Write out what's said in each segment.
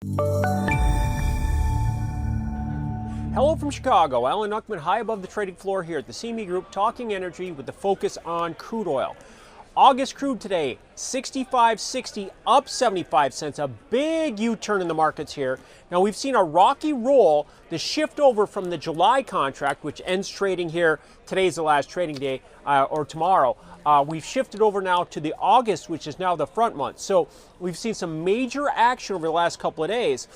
Hello from Chicago. Alan Knuckman high above the trading floor here at the CME Group, talking energy with the focus on crude oil. August crude today, 65.60, up 75 cents, a big U-turn in the markets here. Now we've seen a rocky roll, the shift over from the July contract, which ends trading here, today's the last trading day, or tomorrow. We've shifted over now to the August, which is now the front month. So we've seen some major action over the last couple of days.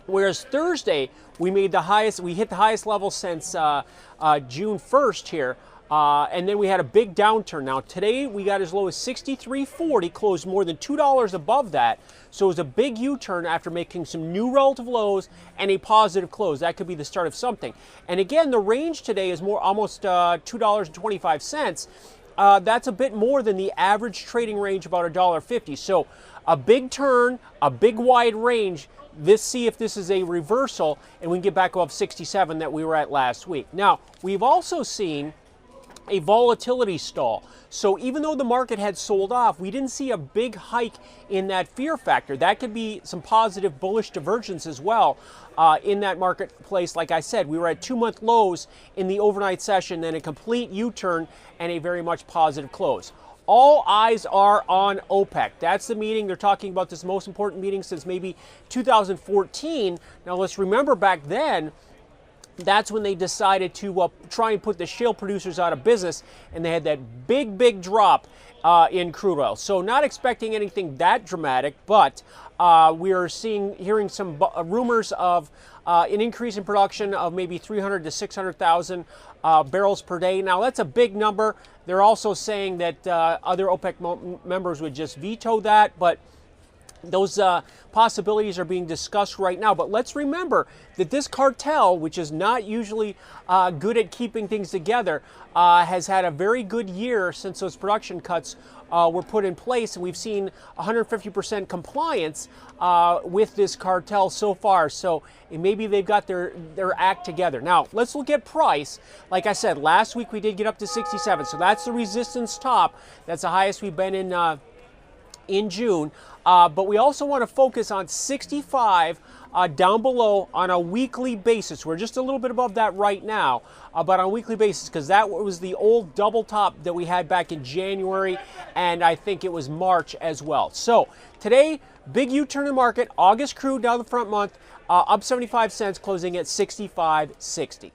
Whereas Thursday, we hit the highest level since June 1st here, and then we had a big downturn. Now today we got as low as 63.40, closed more than $2 above that. So it was a big U-turn after making some new relative lows and a positive close. That could be the start of something. And again, the range today is almost $2.25. That's a bit more than the average trading range, about $1.50. So a big turn, a big wide range. See if this is a reversal and we can get back above 67 that we were at last week. Now, we've also seen a volatility stall. So even though the market had sold off, we didn't see a big hike in that fear factor. That could be some positive bullish divergence as well in that marketplace. Like I said, we were at 2-month lows in the overnight session, then a complete U-turn and a very much positive close. All eyes are on OPEC. That's the meeting. They're talking about this most important meeting since maybe 2014. Now let's remember back then, that's when they decided to try and put the shale producers out of business, and they had that big drop in crude oil. So not expecting anything that dramatic, but we are hearing some rumors of an increase in production of maybe 300 to 600,000 barrels per day. Now that's a big number. They're also saying that other OPEC members would just veto that, but those possibilities are being discussed right now. But let's remember that this cartel, which is not usually good at keeping things together, has had a very good year since those production cuts were put in place. And we've seen 150% compliance with this cartel so far. So maybe they've got their act together. Now, let's look at price. Like I said, last week we did get up to 67. So that's the resistance top. That's the highest we've been in June. But we also want to focus on 65 down below on a weekly basis. We're just a little bit above that right now, but on a weekly basis, because that was the old double top that we had back in January, and I think it was March as well. So today, big U-turn in the market. August crude down the front month, up 75 cents, closing at 65.60.